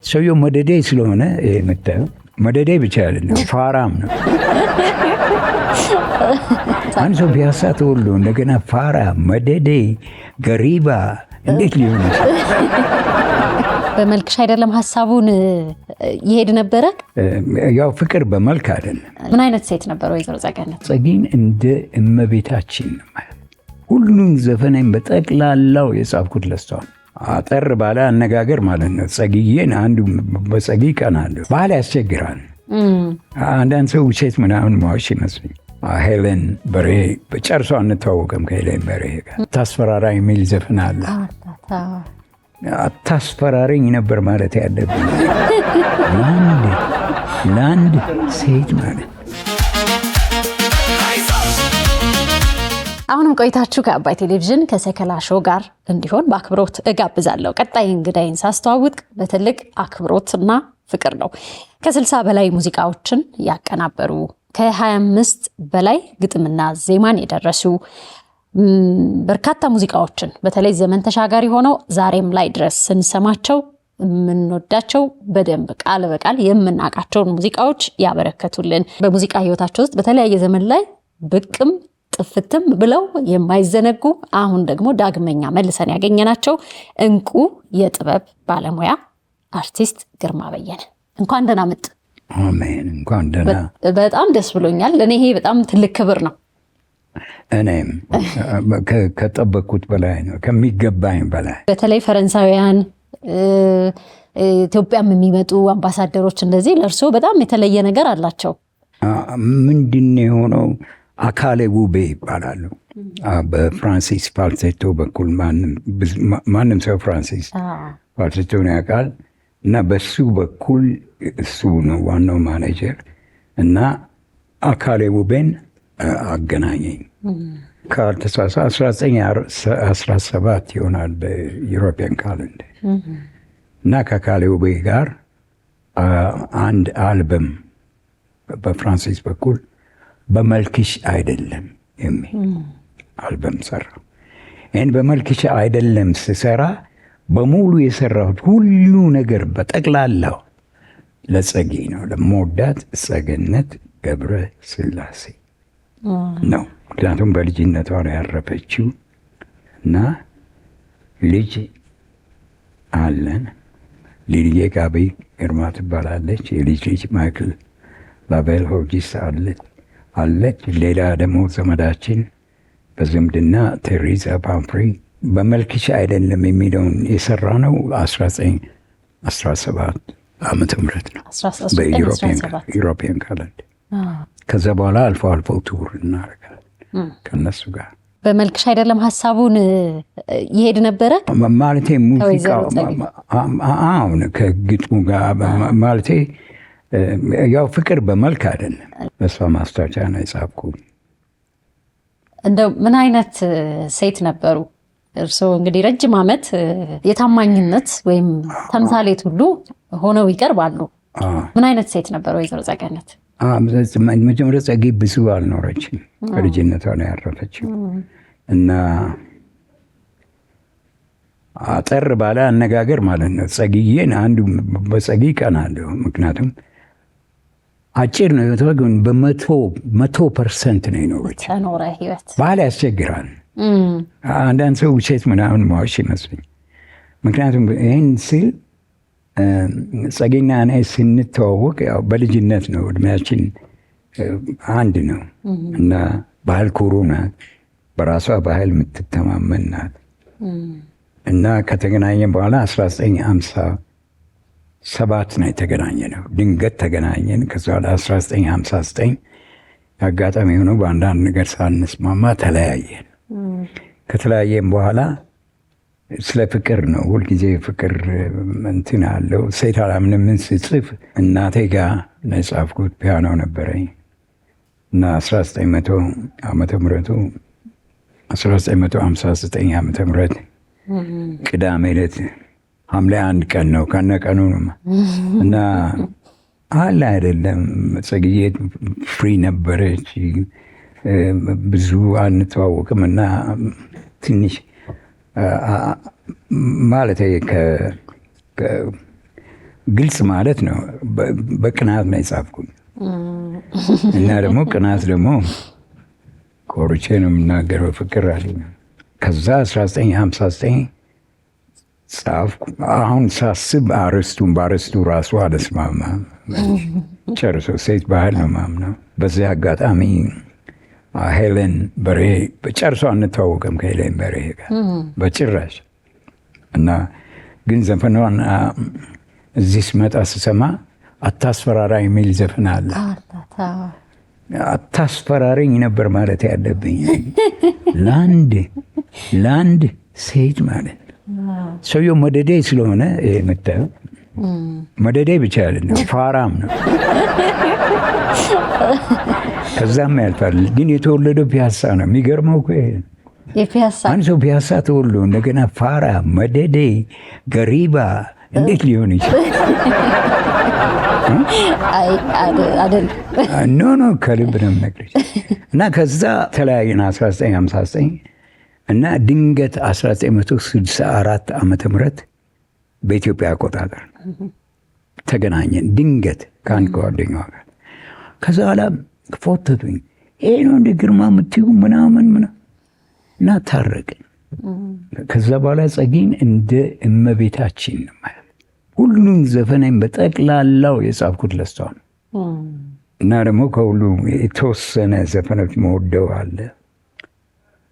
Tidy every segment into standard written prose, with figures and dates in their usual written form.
ሰውየው መደዴ ስለሆነ የምታየው መደዴ ብቻ አይደለም ፋራም ነው። አንድ ሰው ፒያሳ ተወልዶ እንደገና ፋራ፣ መደዴ፣ ገሪባ እንዴት ሊሆን ይችላል? በመልክሽ አይደለም ሀሳቡን ይሄድ ነበረ። ያው ፍቅር በመልክ አይደለም። ምን አይነት ሴት ነበር ወይዘሮ ጸገነት? ጸጊን እንደ እመቤታችን ሁሉም ዘፈኔን በጠቅላላው የጻፍኩት ለሷ አጠር ባለ አነጋገር ማለት ነው። ጸጊዬን አንዱ በጸጊ ቀናለሁ። ባህል ያስቸግራል። አንዳንድ ሰው ውሸት ምናምን ማዋሽ ይመስለኝ። ሄለን በርሄ በጨርሶ አንተዋወቅም ከሄለን በርሄ ጋር። አታስፈራራ የሚል ዘፈን አለ። አታስፈራረኝ ነበር ማለት ያለብኝ ለአንድ ሴት ማለት። አሁንም ቆይታችሁ ከአባይ ቴሌቪዥን ከሰከላ ሾው ጋር እንዲሆን በአክብሮት እጋብዛለሁ። ቀጣይ እንግዳይን ሳስተዋውቅ በትልቅ አክብሮትና ፍቅር ነው። ከ60 በላይ ሙዚቃዎችን ያቀናበሩ፣ ከ25 በላይ ግጥምና ዜማን የደረሱ፣ በርካታ ሙዚቃዎችን በተለይ ዘመን ተሻጋሪ ሆነው ዛሬም ላይ ድረስ ስንሰማቸው የምንወዳቸው በደንብ ቃል በቃል የምናውቃቸውን ሙዚቃዎች ያበረከቱልን፣ በሙዚቃ ህይወታቸው ውስጥ በተለያየ ዘመን ላይ ብቅም ጥፍትም ብለው የማይዘነጉ አሁን ደግሞ ዳግመኛ መልሰን ያገኘናቸው እንቁ የጥበብ ባለሙያ አርቲስት ግርማ በየነ፣ እንኳን ደህና መጡ። አሜን። እንኳን ደህና። በጣም ደስ ብሎኛል። ለእኔ ይሄ በጣም ትልቅ ክብር ነው። እኔም ከጠበቅኩት በላይ ነው፣ ከሚገባኝ በላይ። በተለይ ፈረንሳውያን ኢትዮጵያም የሚመጡ አምባሳደሮች እንደዚህ ለእርሶ በጣም የተለየ ነገር አላቸው። ምንድን የሆነው አካሌ ውቤ ይባላሉ። በፍራንሲስ ፋልሴቶ በኩል ማንም ሰው ፍራንሲስ ፋልሴቶን ያውቃል እና በሱ በኩል እሱ ነው ዋናው ማኔጀር እና አካሌ ውቤን አገናኘኝ። ካልተሳሳ 1917 ይሆናል በዩሮፒያን ካለንደር እና ከአካሌ ውቤ ጋር አንድ አልበም በፍራንሲስ በኩል በመልክሽ አይደለም የሚል አልበም ሰራው። ይህን በመልክሽ አይደለም ስሰራ በሙሉ የሰራሁት ሁሉ ነገር በጠቅላላው ለጸጊ ነው፣ ለመወዳት ጸገነት ገብረ ስላሴ ነው። ምክንያቱም በልጅነቷ ነው ያረፈችው እና ልጅ አለን። ሊልዬ ጋቢ ግርማ ትባላለች። የልጅ ልጅ ማይክል ላቤል ሆርጂስ አለች። ሌላ ደግሞ ዘመዳችን በዝምድና ቴሬዛ ፓምፍሪ። በመልክሽ አይደለም የሚለውን የሰራ ነው 1917 ዓመተ ምህረት ነው በኢሮፒያን ካለንደር። ከዛ በኋላ አልፎ አልፎ ቱር እናደርጋለን ከነሱ ጋር። በመልክሽ አይደለም ሀሳቡን ይሄድ ነበረ ማለቴ ሙዚቃው አሁን ከግጥሙ ጋር ማለቴ ያው ፍቅር በመልክ አይደለም። በሷ ማስታወቻ ነው የጻፍኩት። እንደው ምን አይነት ሴት ነበሩ እርስዎ? እንግዲህ ረጅም ዓመት የታማኝነት ወይም ተምሳሌት ሁሉ ሆነው ይቀርባሉ። ምን አይነት ሴት ነበሩ ወይዘሮ ጸገነት? መጀመሪያ ጸጊ ብዙ አልኖረችም። ከልጅነቷ ነው ያረፈችው እና አጠር ባለ አነጋገር ማለት ነው ጸጊዬን አንዱ በጸጊ ቀናለሁ። ምክንያቱም አጭር ነው ህይወቷ፣ ግን በ100% ነው የኖረች። ባህል ያስቸግራል። አንዳንድ ሰው ውሸት ምናምን ማዋሽ ይመስለኝ። ምክንያቱም ይህን ሲል ጸጊና እኔ ስንተዋወቅ ያው በልጅነት ነው፣ እድሜያችን አንድ ነው እና ባህል ኩሩ ናት፣ በራሷ ባህል የምትተማመን ናት እና ከተገናኘን በኋላ 1957 ነው የተገናኘ ነው። ድንገት ተገናኘን። ከዛ በኋላ 1959 አጋጣሚ ሆኖ በአንዳንድ ነገር ሳንስማማ ተለያየን። ከተለያየን በኋላ ስለ ፍቅር ነው ሁልጊዜ ፍቅር እንትን አለው። ሴት አላምንም ስጽፍ እናቴ ጋር ነው የጻፍኩት። ፒያኖ ነበረኝ እና 1959 ዓመተ ምህረት ቅዳሜ ዕለት ሐምሌ 1 ቀን ነው ከነቀኑ ነው እና አለ አይደለም ጸጊዬ ፍሪ ነበረች። ብዙ አንተዋወቅም እና ትንሽ ማለት ግልጽ ማለት ነው። በቅናት ነው የጻፍኩት እና ደግሞ ቅናት ደግሞ ቆርቼ ነው የምናገረው። ፍቅር አለኝ። ከዛ 1959 ጻፍኩ። አሁን ሳስብ በአርስቱ ራሱ አልስማማም ጨርሶ። ሴት ባህል ነው ማምነው። በዚህ አጋጣሚ ሄለን በርሄ ጨርሶ አንተዋወቅም ከሄለን በርሄ ጋር በጭራሽ። እና ግን ዘፈኗን እዚህ ስመጣ ስሰማ አታስፈራራ የሚል ዘፈን አለ። አታስፈራረኝ ነበር ማለት ያለብኝ ለአንድ ሴት ማለት ነው። ሰውየው መደዴ ስለሆነ የምታየው መደዴ ብቻ ያለ ፋራም ነው። ከዛም ያልፋል። ግን የተወለደው ፒያሳ ነው። የሚገርመው እኮ አንድ ሰው ፒያሳ ተወልዶ እንደገና ፋራ፣ መደዴ፣ ገሪባ እንዴት ሊሆን ይችላል? ኖ ከልብ ነው የምነግርሽ። እና ከዛ ተለያየን 1959 እና ድንገት 1964 ዓመተ ምህረት በኢትዮጵያ አቆጣጠር ተገናኘን። ድንገት ከአንድ ጓደኛዋ ጋር። ከዛ በኋላ ፎተቱኝ። ይሄ ነው እንደ ግርማ የምትይው ምናምን እና ታረቅን። ከዛ በኋላ ጸጊን እንደ እመቤታችን ማለት ሁሉም ዘፈናኝ በጠቅላላው የጻፍኩት ለሷ ነው። እና ደግሞ ከሁሉ የተወሰነ ዘፈኖች መወደው አለ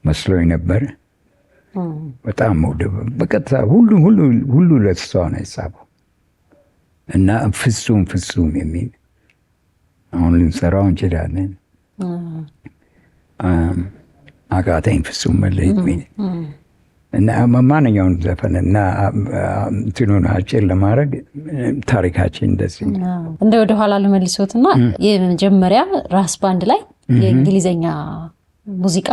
መስሎኝ ነበር። በጣም መወደው በቀጥታ ሁሉ ለሷ ነው የጻፈው። እና ፍጹም የሚል አሁን ልንሰራው እንችላለን። አቃተኝ ፍጹም መለየት ሚል እና ማንኛውን ዘፈን እና እንትኑን አጭር ለማድረግ ታሪካችን እንደዚህ እንደ ወደኋላ ልመልሶትና የመጀመሪያ ራስ ባንድ ላይ የእንግሊዘኛ ሙዚቃ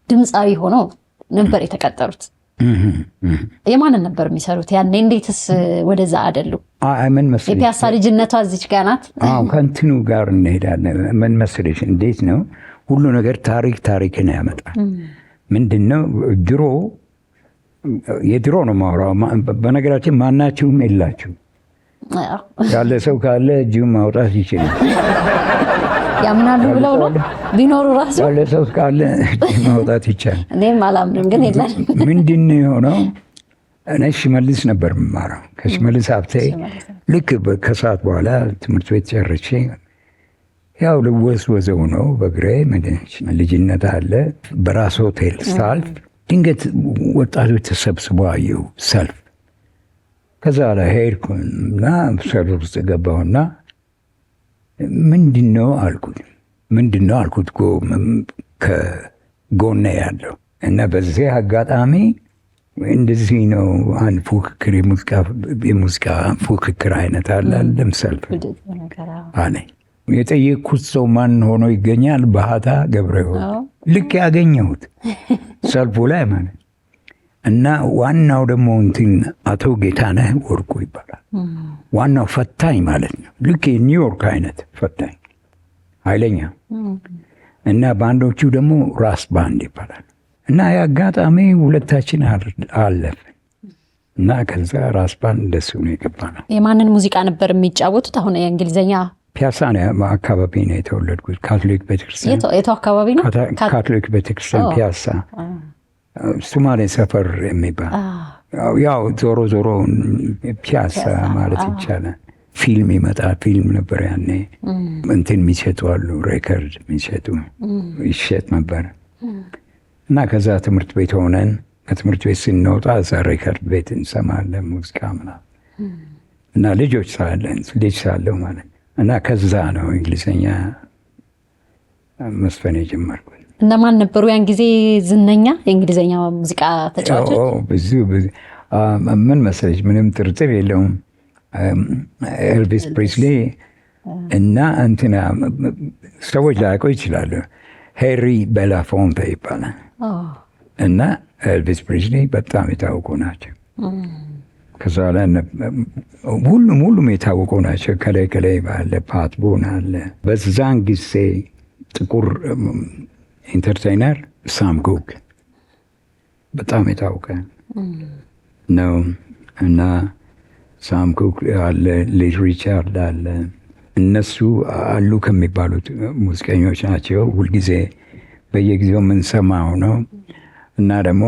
ድምፃዊ ሆነው ነበር የተቀጠሩት። የማንን ነበር የሚሰሩት ያኔ? እንዴትስ ወደዛ አደሉ? ምን መሰለሽ የፒያሳ ልጅነቷ እዚች ጋር ናት። ከእንትኑ ጋር እንሄዳለን። ምን መሰለሽ እንዴት ነው ሁሉ ነገር ታሪክን ያመጣል። ምንድነው ድሮ የድሮ ነው ማውራው። በነገራችን ማናችሁም የላችሁ ያለ ሰው ካለ እጅም ማውጣት ይችላል። ያምናሉ ብለው ነው ቢኖሩ ራሱ ያለ ሰው ካለ እጅም ማውጣት ይቻላል። እኔም አላምንም ግን የለም። ምንድነው የሆነው? እኔ ሽመልስ ነበር የምማረው ከሽመልስ ሀብቴ። ልክ ከሰዓት በኋላ ትምህርት ቤት ጨርሼ ያው ልወዝወዘው ነው በእግሬ ልጅነት አለ። በራስ ሆቴል ሳልፍ ድንገት ወጣቶች ተሰብስበው አየሁ ሰልፍ። ከዛ ላይ ሄድኩና ሰልፍ ውስጥ ገባሁና ምንድነው አልኩት ከጎኔ ያለው እና በዚህ አጋጣሚ እንደዚህ ነው አንድ ፉክክር የሙዚቃ ፉክክር አይነት አለም ሰልፍ አለኝ። የጠየቅኩት ሰው ማን ሆኖ ይገኛል? ባህታ ገብረሕይወት። ልክ ያገኘሁት ሰልፉ ላይ ማለት እና ዋናው ደግሞ እንትን አቶ ጌታነህ ወርቁ ይባላል። ዋናው ፈታኝ ማለት ነው። ልክ የኒውዮርክ አይነት ፈታኝ ኃይለኛ እና ባንዶቹ ደግሞ ራስ ባንድ ይባላል። እና የአጋጣሚ ሁለታችን አለፍን እና ከዛ ራስ ባንድ እንደሱ ነው የገባ ነው። የማንን ሙዚቃ ነበር የሚጫወቱት? አሁን የእንግሊዝኛ ፒያሳ ነው አካባቢ ነው የተወለድኩት። ካቶሊክ ቤተክርስቲያን። የቱ አካባቢ ነው? ካቶሊክ ቤተክርስቲያን ፒያሳ ሱማሌ ሰፈር የሚባል ያው ዞሮ ፒያሳ ማለት ይቻላል። ፊልም ይመጣል። ፊልም ነበር ያኔ እንትን የሚሸጡ አሉ፣ ሬከርድ የሚሸጡ ይሸጥ ነበር። እና ከዛ ትምህርት ቤት ሆነን ከትምህርት ቤት ስንወጣ እዛ ሬከርድ ቤት እንሰማለን ሙዚቃ ምናምን እና ልጅ ሳለሁ ማለት እና ከዛ ነው እንግሊዝኛ መስፈን የጀመርኩት። እነማን ነበሩ ያን ጊዜ ዝነኛ የእንግሊዝኛ ሙዚቃ ተጫዋቾች? ብዙ ምን መሰለሽ፣ ምንም ጥርጥር የለውም ኤልቪስ ፕሪስሊ እና እንትና ሰዎች ላያውቁ ይችላሉ። ሄሪ ቤላፎንቴ ይባላል እና ኤልቪስ ፕሪስሊ በጣም የታወቁ ናቸው። ከዛ ላይ ሁሉም የታወቁ ናቸው። ከላይ ባለ ፓት ቦን አለ። በዛን ጊዜ ጥቁር ኢንተርቴይነር ሳም ኩክ በጣም የታወቀ ነው እና ሳም ኩክ አለ፣ ሊት ሪቻርድ አለ። እነሱ አሉ ከሚባሉት ሙዚቀኞች ናቸው። ሁልጊዜ በየጊዜው የምንሰማው ነው። እና ደግሞ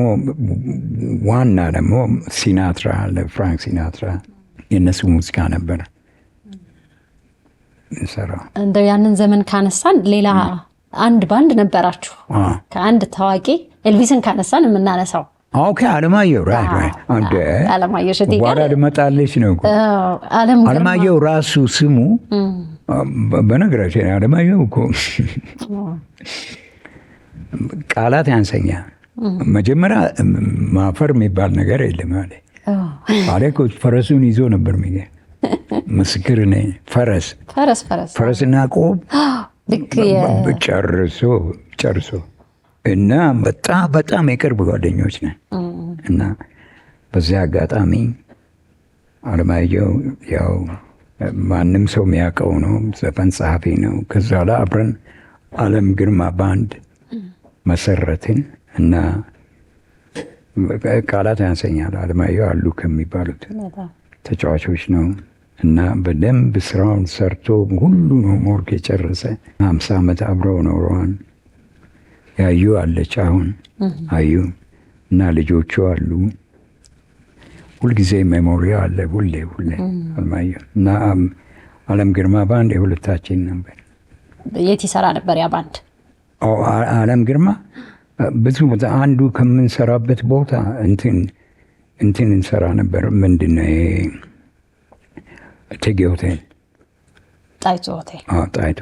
ዋና ደግሞ ሲናትራ አለ፣ ፍራንክ ሲናትራ የእነሱ ሙዚቃ ነበር እንሰራው። እንደው ያንን ዘመን ካነሳን ሌላ አንድ ባንድ ነበራችሁ ከአንድ ታዋቂ ኤልቪስን ካነሳን የምናነሳው ኦኬ አለማየሁ አለማየሁ እሸቴ በኋላ ልመጣለች ነው። አለማየሁ ራሱ ስሙ በነገራችን አለማየሁ እኮ ቃላት ያንሰኛል። መጀመሪያ ማፈር የሚባል ነገር የለም አለ እኮ ፈረሱን ይዞ ነበር ሚገ ምስክር ነኝ። ፈረስና ቆብ ጨርሶ እና በጣም የቅርብ ጓደኞች ነን። እና በዚያ አጋጣሚ አለማየሁ ያው ማንም ሰው የሚያውቀው ነው፣ ዘፈን ጸሐፊ ነው። ከዛ ላይ አብረን አለም ግርማ ባንድ መሰረትን እና ቃላት ያንሰኛል። አለማየሁ አሉ ከሚባሉት ተጫዋቾች ነው እና በደንብ ስራውን ሰርቶ ሁሉ ነው ሞርክ የጨረሰ። 50 ዓመት አብረው ኖረዋል። ያዩ አለች አሁን አዩ እና ልጆቹ አሉ። ሁልጊዜ ሜሞሪ አለ ሁሌ አለማየሁ እና አለም ግርማ ባንድ የሁለታችን ነበር። የት ይሰራ ነበር ያ ባንድ? አለም ግርማ ብዙ አንዱ ከምንሰራበት ቦታ እንትን እንሰራ ነበር። ምንድን ነው እቴጌ ሆቴል፣ ጣይቱ ሆቴል። ጣይቱ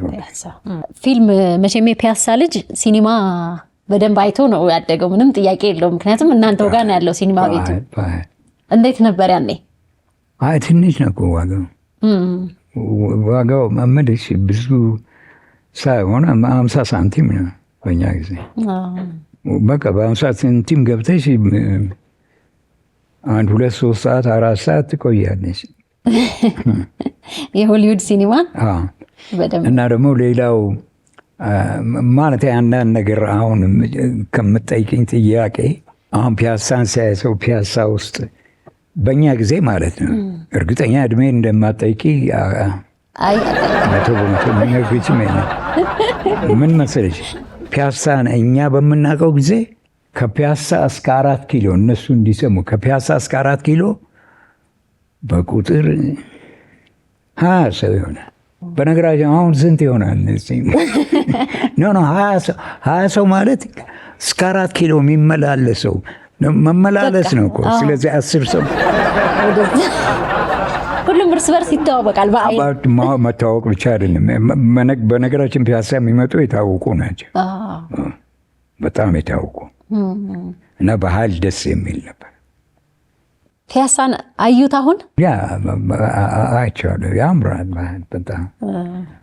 ፊልም መቼም የፒያሳ ልጅ ሲኒማ በደንብ አይቶ ነው ያደገው። ምንም ጥያቄ የለውም። ምክንያቱም እናንተው ጋር ነው ያለው ሲኒማ ቤቱ። እንዴት ነበር ያኔ? ትንሽ ነው ዋጋው መመለስ ብዙ ሳይሆን 50 ሳንቲም ነው በእኛ ጊዜ። በቃ በ50 ሳንቲም ገብተሽ 1 2 3 ሰዓት 4 ሰዓት ትቆያለች። የሆሊውድ ሲኒማን እና ደግሞ ሌላው ማለት አንዳንድ ነገር አሁን ከምጠይቅኝ ጥያቄ አሁን ፒያሳን ሲያይ ሰው ፒያሳ ውስጥ በእኛ ጊዜ ማለት ነው እርግጠኛ እድሜ እንደማጠይቂ 100% የሚነግችም ምን መሰለሽ ፒያሳን እኛ በምናውቀው ጊዜ ከፒያሳ እስከ 4 ኪሎ እነሱ እንዲሰሙ ከፒያሳ እስከ 4 ኪሎ በቁጥር 20 ሰው ይሆናል። በነገራችን አሁን ስንት ይሆናል? ኖ 20 ሰው ማለት እስከ 4 ኪሎ የሚመላለሰው መመላለስ ነው እኮ። ስለዚህ 10 ሰው ሁሉም እርስ በርስ ይተዋወቃል። መተዋወቅ ብቻ አይደለም። በነገራችን ፒያሳ የሚመጡ የታወቁ ናቸው፣ በጣም የታወቁ እና ባህል ደስ የሚል ነበር። ፒያሳን አዩት? አሁን አይቼዋለሁ። ያምራል ባህል በጣም።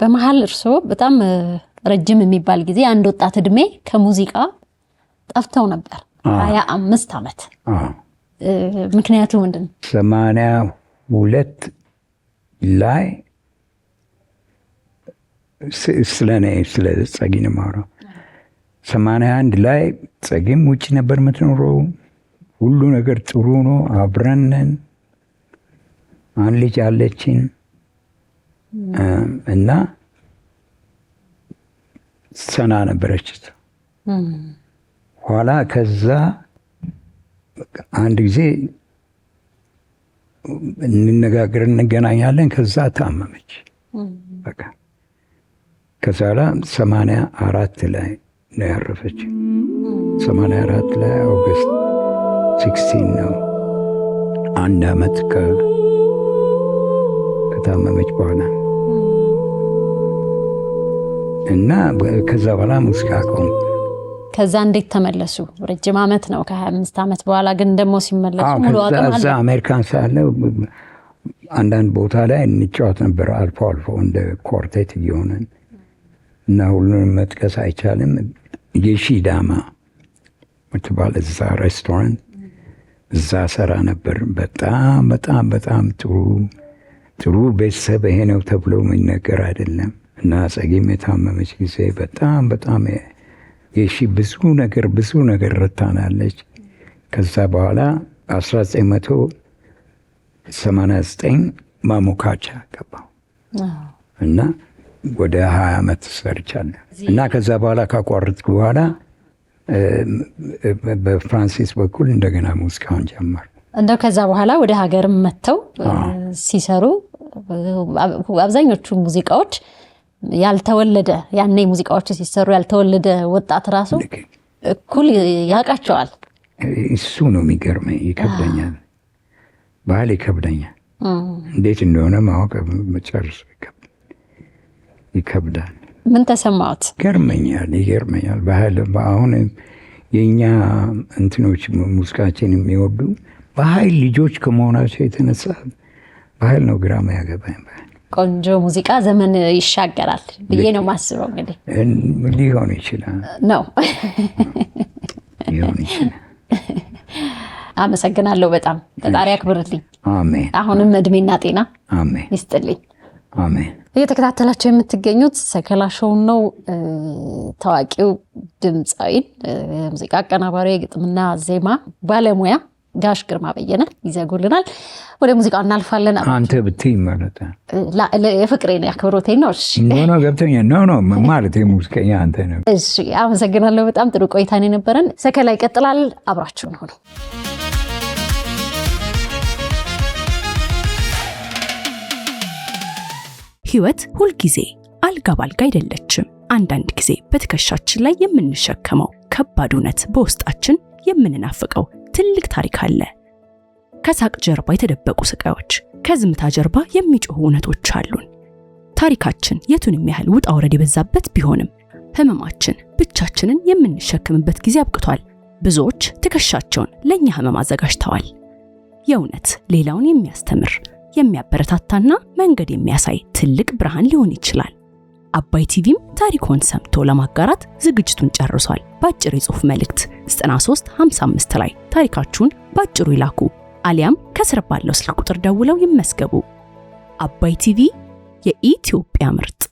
በመሀል እርስዎ በጣም ረጅም የሚባል ጊዜ አንድ ወጣት እድሜ ከሙዚቃ ጠፍተው ነበር 25 ዓመት። ምክንያቱ ምንድን ነው? 82 ላይ ስለ ጸጊን ማውራው 81 ላይ ጸጊም ውጭ ነበር የምትኖረው። ሁሉ ነገር ጥሩ ነው። አብረንን አንድ ልጅ አለችን እና ሰና ነበረች። ኋላ ከዛ አንድ ጊዜ እንነጋገር እንገናኛለን። ከዛ ታመመች። በቃ ከዛ 84 ላይ ነው ያረፈች። 84 ላይ ኦገስት 16 ነው። 1 ዓመት ከታመመች በኋላ እና ከዛ በኋላ ሙዚቃ ቆምኩ። ከዛ እንዴት ተመለሱ? ረጅም ዓመት ነው። ከ25 ዓመት በኋላ ግን ደግሞ ሲመለሱ ሙሉ አቅም አለ። አሜሪካን ሳለው አንዳንድ ቦታ ላይ እንጫወት ነበር አልፎ እንደ ኮርቴት እየሆነን እና ሁሉንም መጥቀስ አይቻልም። የሺዳማ ምትባል እዛ ሬስቶራንት እዛ ሰራ ነበር። በጣም ጥሩ ቤተሰብ ይሄ ነው ተብሎ የሚነገር አይደለም። እና ጸጊም የታመመች ጊዜ በጣም የሺ ብዙ ነገር ረታናለች። ከዛ በኋላ 89 ማሞካቻ ገባሁ እና ወደ 20 ዓመት ሰርቻለሁ እና ከዛ በኋላ ካቋረጥኩ በኋላ በፍራንሲስ በኩል እንደገና ሙዚቃውን ጀመር። እንደው ከዛ በኋላ ወደ ሀገርም መጥተው ሲሰሩ አብዛኞቹ ሙዚቃዎች ያልተወለደ ያኔ ሙዚቃዎች ሲሰሩ ያልተወለደ ወጣት ራሱ እኩል ያውቃቸዋል። እሱ ነው የሚገርመኝ። ይከብደኛል፣ ባህል ይከብደኛል። እንዴት እንደሆነ ማወቅ መጨረሱ ይከብዳል። ምን ተሰማዎት? ይገርመኛል። ባህል አሁን የእኛ እንትኖች ሙዚቃችን የሚወዱ በኃይል ልጆች ከመሆናቸው የተነሳ ባህል ነው ግራ ያገባኝ። ቆንጆ ሙዚቃ ዘመን ይሻገራል ብዬ ነው ማስበው። እንግዲህ ሊሆን ይችላል ነው። ሊሆን ይችላል። አመሰግናለሁ በጣም ፈጣሪ ያክብርልኝ። አሜን። አሁንም እድሜና ጤና አሜን ይስጥልኝ። አሜን። እየተከታተላችሁ የምትገኙት ሰከላ ሾው ነው። ታዋቂው ድምፃዊ ሙዚቃ አቀናባሪ፣ የግጥምና ዜማ ባለሙያ ጋሽ ግርማ በየነ ይዘጉልናል። ወደ ሙዚቃው እናልፋለን። አንተ ብትይ ማለት የፍቅሬን ያክብሮቴን ነው። እሺ ኖ ገብቶኛል። ኖ ማለት ሙዚቀኛ አንተ ነው። እሺ አመሰግናለሁ። በጣም ጥሩ ቆይታ ነው የነበረን። ሰከላ ይቀጥላል። አብራችሁን ሆኑ። ህይወት ሁልጊዜ አልጋ ባልጋ አይደለችም። አንዳንድ ጊዜ በትከሻችን ላይ የምንሸከመው ከባድ እውነት፣ በውስጣችን የምንናፍቀው ትልቅ ታሪክ አለ። ከሳቅ ጀርባ የተደበቁ ስቃዮች፣ ከዝምታ ጀርባ የሚጮሁ እውነቶች አሉን። ታሪካችን የቱንም ያህል ውጣ ውረድ የበዛበት ቢሆንም ህመማችን ብቻችንን የምንሸከምበት ጊዜ አብቅቷል። ብዙዎች ትከሻቸውን ለኛ ህመም አዘጋጅተዋል። የእውነት ሌላውን የሚያስተምር የሚያበረታታና መንገድ የሚያሳይ ትልቅ ብርሃን ሊሆን ይችላል። አባይ ቲቪም ታሪኮን ሰምቶ ለማጋራት ዝግጅቱን ጨርሷል። በአጭር የጽሑፍ መልእክት 9355 ላይ ታሪካችሁን በአጭሩ ይላኩ፣ አሊያም ከስር ባለው ስልክ ቁጥር ደውለው ይመስገቡ። አባይ ቲቪ የኢትዮጵያ ምርጥ